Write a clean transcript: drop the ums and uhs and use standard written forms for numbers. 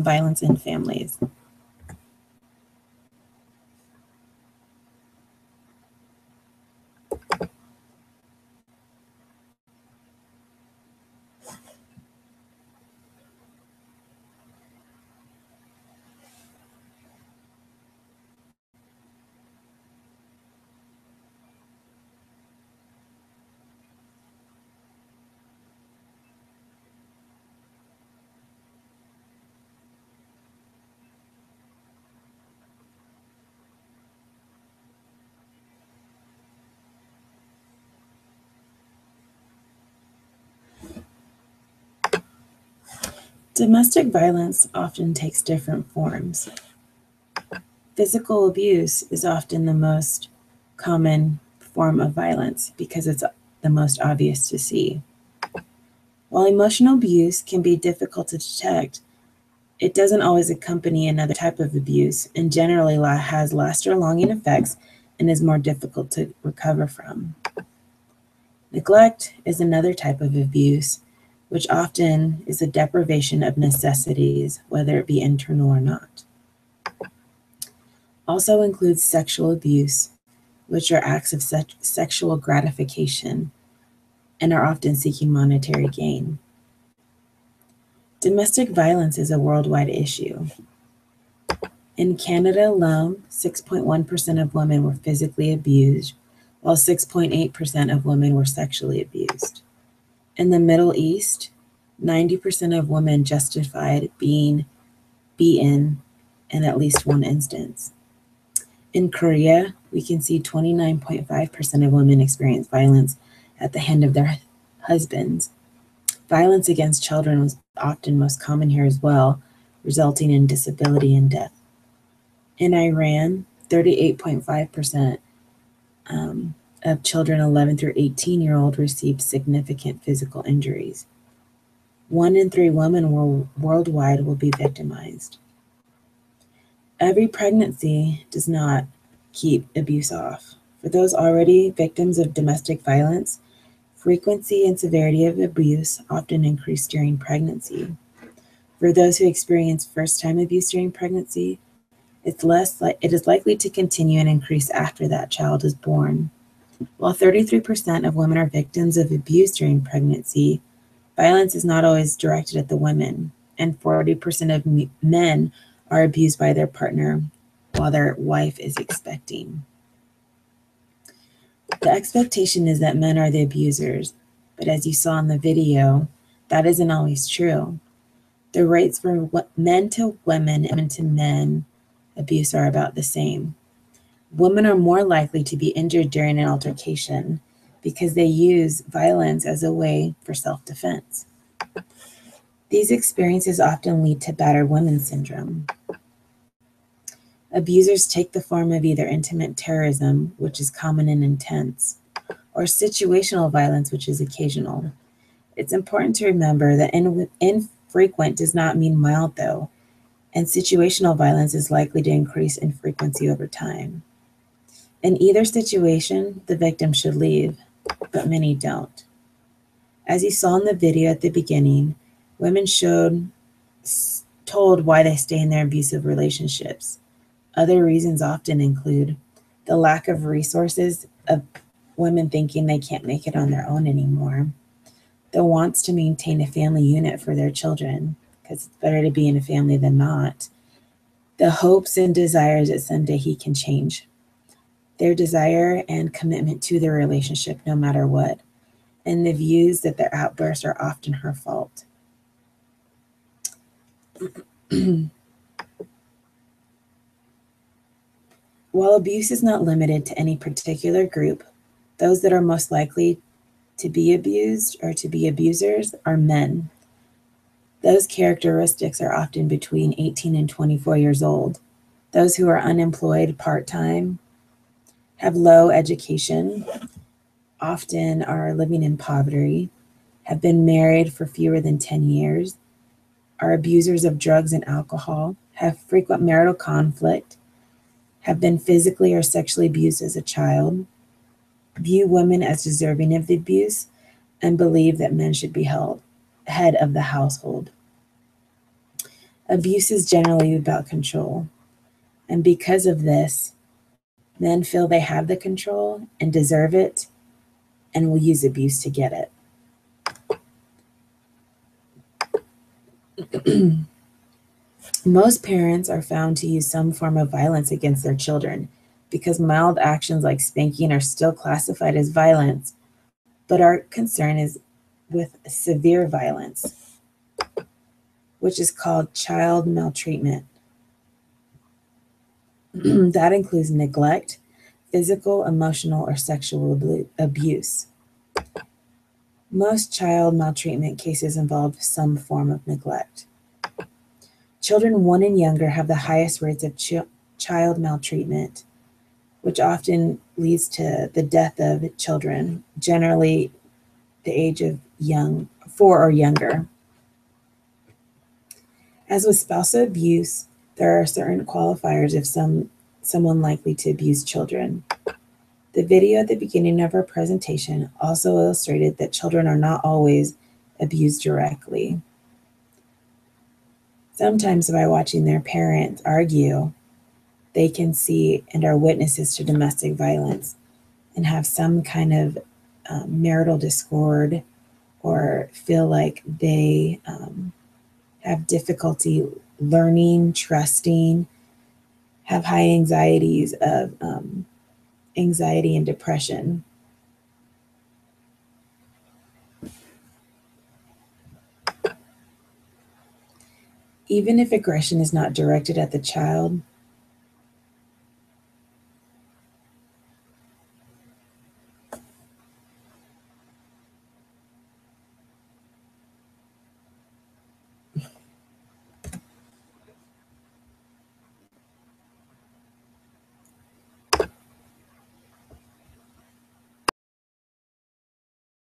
violence in families. Domestic violence often takes different forms. Physical abuse is often the most common form of violence because it's the most obvious to see. While emotional abuse can be difficult to detect, it doesn't always accompany another type of abuse and generally has lasting longing effects and is more difficult to recover from. Neglect is another type of abuse, which often is a deprivation of necessities, whether it be internal or not. Also includes sexual abuse, which are acts of sexual gratification and are often seeking monetary gain. Domestic violence is a worldwide issue. In Canada alone, 6.1% of women were physically abused, while 6.8% of women were sexually abused. In the Middle East, 90% of women justified being beaten in at least one instance. In Korea, we can see 29.5% of women experience violence at the hand of their husbands. Violence against children was often most common here as well, resulting in disability and death. In Iran, 38.5% of children 11 through 18-year-old received significant physical injuries. 1 in 3 women worldwide will be victimized. Every pregnancy does not keep abuse off. For those already victims of domestic violence, frequency and severity of abuse often increase during pregnancy. For those who experience first-time abuse during pregnancy, it is likely to continue and increase after that child is born. While 33% of women are victims of abuse during pregnancy, violence is not always directed at the women, and 40% of men are abused by their partner while their wife is expecting. The expectation is that men are the abusers, but as you saw in the video, that isn't always true. The rates for men to women and women to men abuse are about the same. Women are more likely to be injured during an altercation because they use violence as a way for self-defense. These experiences often lead to battered women syndrome. Abusers take the form of either intimate terrorism, which is common and intense, or situational violence, which is occasional. It's important to remember that infrequent does not mean mild, though, and situational violence is likely to increase in frequency over time. In either situation, the victim should leave, but many don't. As you saw in the video at the beginning, women told why they stay in their abusive relationships. Other reasons often include the lack of resources of women thinking they can't make it on their own anymore, the wants to maintain a family unit for their children, because it's better to be in a family than not, the hopes and desires that someday he can change, their desire and commitment to their relationship no matter what, and the views that their outbursts are often her fault. While abuse is not limited to any particular group, those that are most likely to be abused or to be abusers are men. Those characteristics are often between 18 and 24 years old. Those who are unemployed part-time, have low education, often are living in poverty, have been married for fewer than 10 years, are abusers of drugs and alcohol, have frequent marital conflict, have been physically or sexually abused as a child, view women as deserving of the abuse, and believe that men should be held head of the household. Abuse is generally about control. And because of this, men feel they have the control and deserve it and will use abuse to get it. Most parents are found to use some form of violence against their children because mild actions like spanking are still classified as violence, but our concern is with severe violence, which is called child maltreatment. That includes neglect, physical, emotional, or sexual abuse. Most child maltreatment cases involve some form of neglect. Children 1 and younger have the highest rates of child maltreatment, which often leads to the death of children, generally the age of 4 or younger. As with spousal abuse, there are certain qualifiers of someone likely to abuse children. The video at the beginning of our presentation also illustrated that children are not always abused directly. Sometimes by watching their parents argue, they can see and are witnesses to domestic violence and have some kind of marital discord or feel like they have difficulty learning, trusting, have high anxieties of anxiety and depression. Even if aggression is not directed at the child,